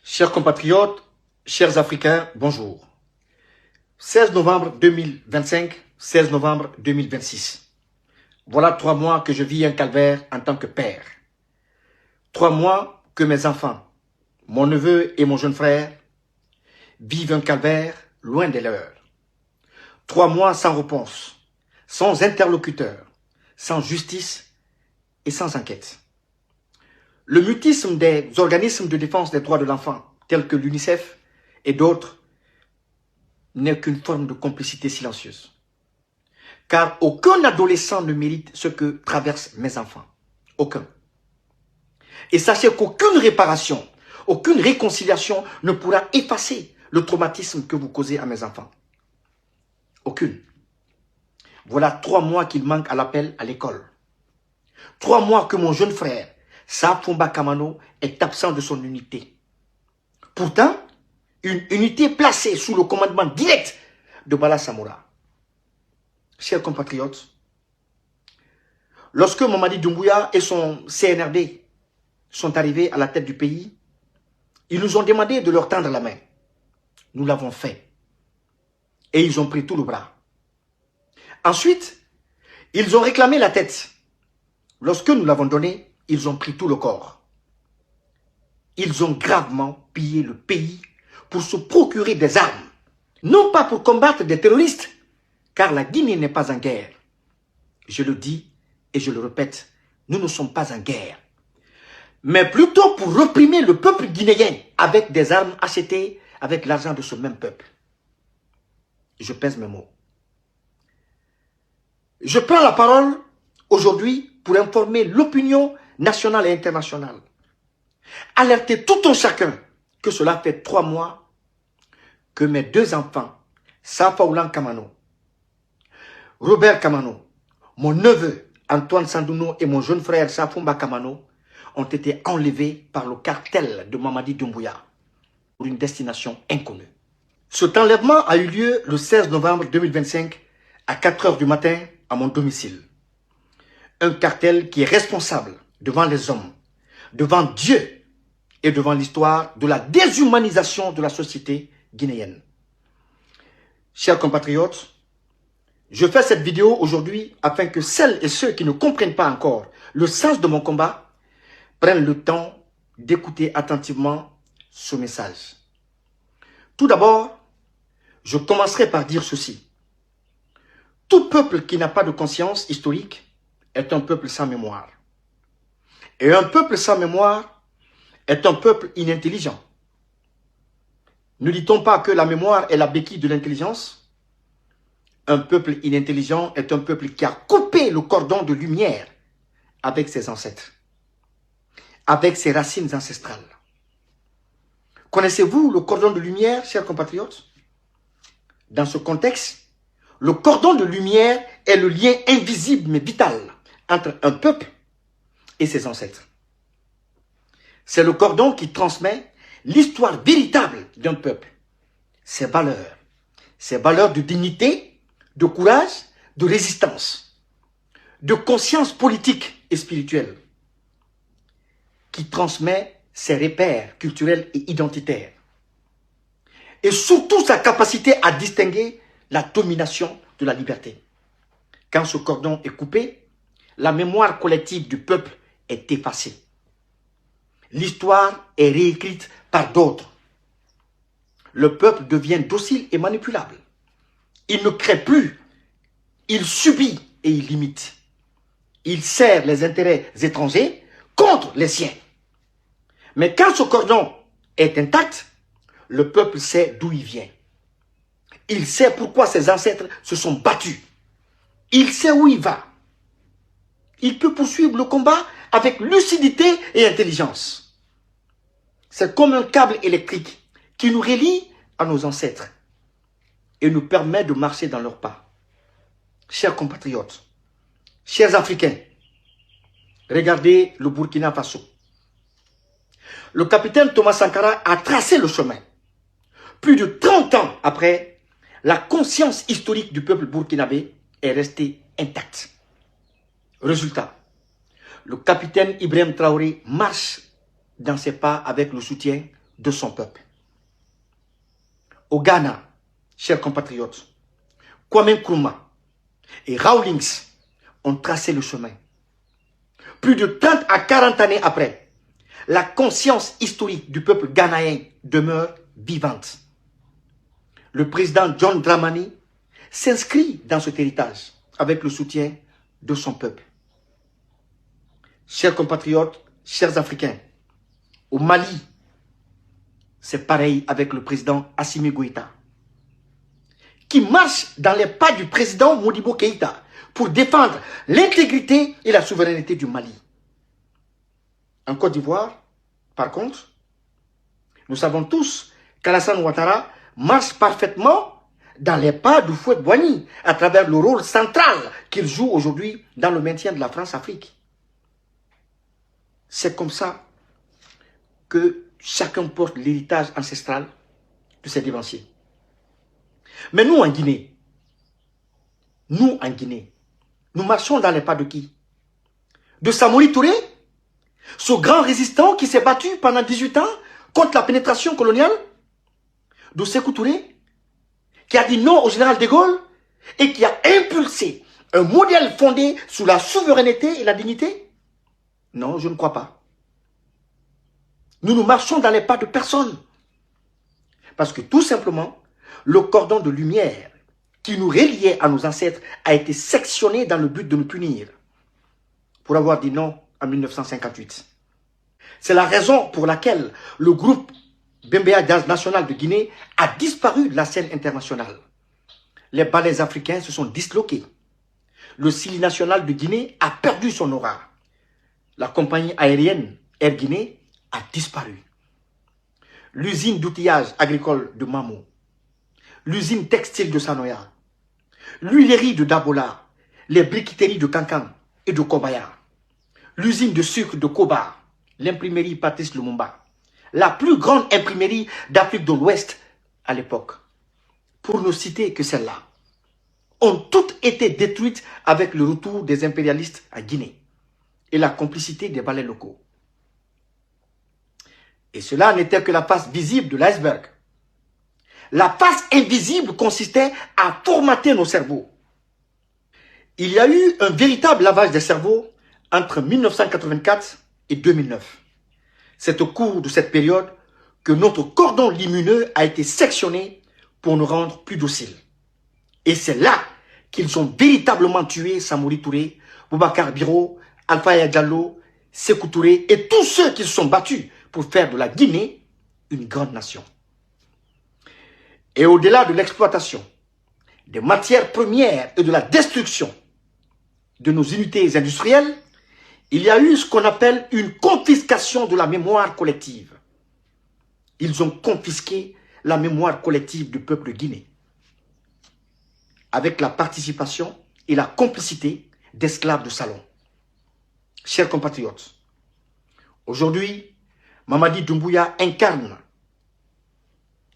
Chers compatriotes, chers Africains, bonjour. 16 novembre 2025, 16 novembre 2026. Voilà 3 mois que je vis un calvaire en tant que père. 3 mois que mes enfants, mon neveu et mon jeune frère, vivent un calvaire loin de leurs. 3 mois sans réponse, sans interlocuteur, sans justice et sans enquête. Le mutisme des organismes de défense des droits de l'enfant, tels que l'UNICEF et d'autres, n'est qu'une forme de complicité silencieuse. Car aucun adolescent ne mérite ce que traversent mes enfants. Aucun. Et sachez qu'aucune réparation, aucune réconciliation ne pourra effacer le traumatisme que vous causez à mes enfants. Aucune. Voilà 3 mois qu'il manque à l'appel à l'école. 3 mois que mon jeune frère, Safumba Kamano, est absent de son unité. Pourtant, une unité placée sous le commandement direct de Bala Samoura. Chers compatriotes, lorsque Mamadi Doumbouya et son CNRD sont arrivés à la tête du pays, ils nous ont demandé de leur tendre la main. Nous l'avons fait. Et ils ont pris tout le bras. Ensuite, ils ont réclamé la tête. Lorsque nous l'avons donnée, ils ont pris tout le corps. Ils ont gravement pillé le pays pour se procurer des armes. Non pas pour combattre des terroristes, car la Guinée n'est pas en guerre. Je le dis et je le répète, nous ne sommes pas en guerre. Mais plutôt pour réprimer le peuple guinéen avec des armes achetées avec l'argent de ce même peuple. Je pèse mes mots. Je prends la parole aujourd'hui pour informer l'opinion nationale et internationale. Alerter tout un chacun que cela fait 3 mois que mes 2 enfants, Safaoulan Kamano, Robert Kamano, mon neveu Antoine Sandouno et mon jeune frère Safumba Kamano ont été enlevés par le cartel de Mamadi Doumbouya pour une destination inconnue. Cet enlèvement a eu lieu le 16 novembre 2025 à 4 h du matin à mon domicile. Un cartel qui est responsable devant les hommes, devant Dieu et devant l'histoire de la déshumanisation de la société guinéenne. Chers compatriotes, je fais cette vidéo aujourd'hui afin que celles et ceux qui ne comprennent pas encore le sens de mon combat prennent le temps d'écouter attentivement ce message. Tout d'abord, je commencerai par dire ceci. Tout peuple qui n'a pas de conscience historique est un peuple sans mémoire. Et un peuple sans mémoire est un peuple inintelligent. Ne dit-on pas que la mémoire est la béquille de l'intelligence? Un peuple inintelligent est un peuple qui a coupé le cordon de lumière avec ses ancêtres, avec ses racines ancestrales. Connaissez-vous le cordon de lumière, chers compatriotes? Dans ce contexte, le cordon de lumière est le lien invisible mais vital entre un peuple et ses ancêtres. C'est le cordon qui transmet l'histoire véritable d'un peuple, ses valeurs de dignité, de courage, de résistance, de conscience politique et spirituelle, qui transmet ses repères culturels et identitaires, et surtout sa capacité à distinguer la domination de la liberté. Quand ce cordon est coupé, la mémoire collective du peuple est effacée. L'histoire est réécrite par d'autres. Le peuple devient docile et manipulable. Il ne crée plus, il subit et il limite. Il sert les intérêts étrangers contre les siens. Mais quand ce cordon est intact, le peuple sait d'où il vient. Il sait pourquoi ses ancêtres se sont battus. Il sait où il va. Il peut poursuivre le combat avec lucidité et intelligence. C'est comme un câble électrique qui nous relie à nos ancêtres et nous permet de marcher dans leurs pas. Chers compatriotes, chers Africains, regardez le Burkina Faso. Le capitaine Thomas Sankara a tracé le chemin. Plus de 30 ans après, la conscience historique du peuple burkinabé est restée intacte. Résultat, le capitaine Ibrahim Traoré marche dans ses pas avec le soutien de son peuple. Au Ghana, chers compatriotes, Kwame Nkrumah et Rawlings ont tracé le chemin. Plus de 30 à 40 années après, la conscience historique du peuple ghanéen demeure vivante. Le président John Dramani s'inscrit dans cet héritage avec le soutien de son peuple. Chers compatriotes, chers Africains, au Mali, c'est pareil avec le président Assimi Goïta, qui marche dans les pas du président Modibo Keïta pour défendre l'intégrité et la souveraineté du Mali. En Côte d'Ivoire, par contre, nous savons tous qu'Alassane Ouattara marche parfaitement dans les pas du Houphouët-Boigny à travers le rôle central qu'il joue aujourd'hui dans le maintien de la France-Afrique. C'est comme ça que chacun porte l'héritage ancestral de ses dévanciers. Mais nous en Guinée, nous marchons dans les pas de qui? De Samori Touré, ce grand résistant qui s'est battu pendant 18 ans contre la pénétration coloniale? De Sékou Touré, qui a dit non au général de Gaulle et qui a impulsé un modèle fondé sur la souveraineté et la dignité? Non, je ne crois pas. Nous marchons dans les pas de personne. Parce que tout simplement, le cordon de lumière qui nous reliait à nos ancêtres a été sectionné dans le but de nous punir pour avoir dit non en 1958. C'est la raison pour laquelle le groupe Bembeya Jazz National de Guinée a disparu de la scène internationale. Les ballets africains se sont disloqués. Le Sili National de Guinée a perdu son aura. La compagnie aérienne Air Guinée a disparu. L'usine d'outillage agricole de Mamo, l'usine textile de Sanoya, l'huilerie de Dabola, les briqueteries de Kankan et de Kobaya, l'usine de sucre de Koba, l'imprimerie Patrice Lumumba, la plus grande imprimerie d'Afrique de l'Ouest à l'époque, pour ne citer que celle-là, ont toutes été détruites avec le retour des impérialistes à Guinée et la complicité des balais locaux. Et cela n'était que la face visible de l'iceberg. La face invisible consistait à formater nos cerveaux. Il y a eu un véritable lavage des cerveaux entre 1984 et 2009. C'est au cours de cette période que notre cordon lumineux a été sectionné pour nous rendre plus dociles. Et c'est là qu'ils ont véritablement tué Samori Touré, Boubacar Biro, Alpha Diallo, Sékou Touré et tous ceux qui se sont battus pour faire de la Guinée une grande nation. Et au-delà de l'exploitation des matières premières et de la destruction de nos unités industrielles, il y a eu ce qu'on appelle une confiscation de la mémoire collective. Ils ont confisqué la mémoire collective du peuple guinéen, avec la participation et la complicité d'esclaves de salon. Chers compatriotes, aujourd'hui, Mamadi Doumbouya incarne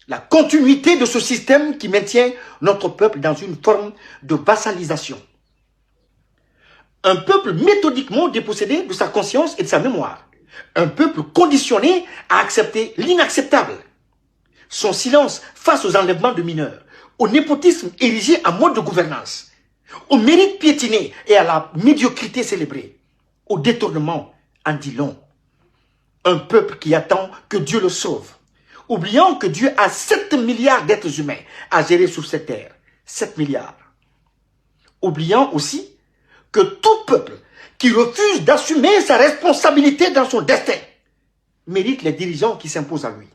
la continuité de ce système qui maintient notre peuple dans une forme de vassalisation. Un peuple méthodiquement dépossédé de sa conscience et de sa mémoire. Un peuple conditionné à accepter l'inacceptable. Son silence face aux enlèvements de mineurs, au népotisme érigé en mode de gouvernance, au mérite piétiné et à la médiocrité célébrée, au détournement en dit long. Un peuple qui attend que Dieu le sauve, oubliant que Dieu a 7 milliards d'êtres humains à gérer sur cette terre. 7 milliards. Oubliant aussi que tout peuple qui refuse d'assumer sa responsabilité dans son destin mérite les dirigeants qui s'imposent à lui.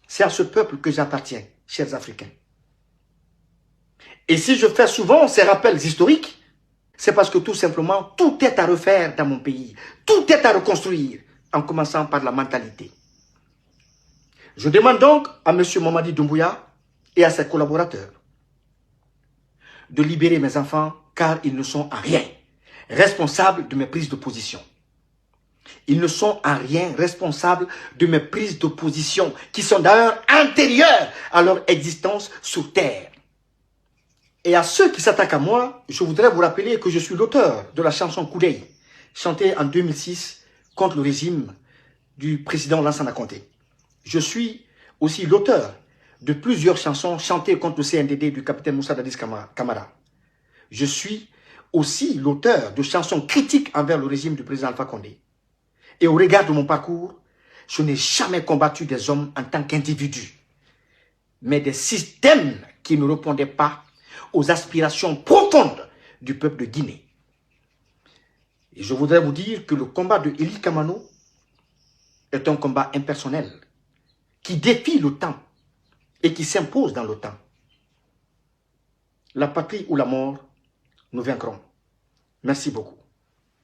C'est à ce peuple que j'appartiens, chers Africains. Et si je fais souvent ces rappels historiques, c'est parce que tout simplement, tout est à refaire dans mon pays. Tout est à reconstruire, en commençant par la mentalité. Je demande donc à M. Mamadi Doumbouya et à ses collaborateurs de libérer mes enfants car ils ne sont en rien responsables de mes prises de position. Ils ne sont en rien responsables de mes prises de position qui sont d'ailleurs antérieures à leur existence sur terre. Et à ceux qui s'attaquent à moi, je voudrais vous rappeler que je suis l'auteur de la chanson Koudei, chantée en 2006 contre le régime du président Lansana Conté. Je suis aussi l'auteur de plusieurs chansons chantées contre le CNDD du capitaine Moussa Dadis Camara. Je suis aussi l'auteur de chansons critiques envers le régime du président Alpha Condé. Et au regard de mon parcours, je n'ai jamais combattu des hommes en tant qu'individus, mais des systèmes qui ne répondaient pas aux aspirations profondes du peuple de Guinée. Et je voudrais vous dire que le combat de Eli Kamano est un combat impersonnel qui défie le temps et qui s'impose dans le temps. La patrie ou la mort, nous vaincrons. Merci beaucoup.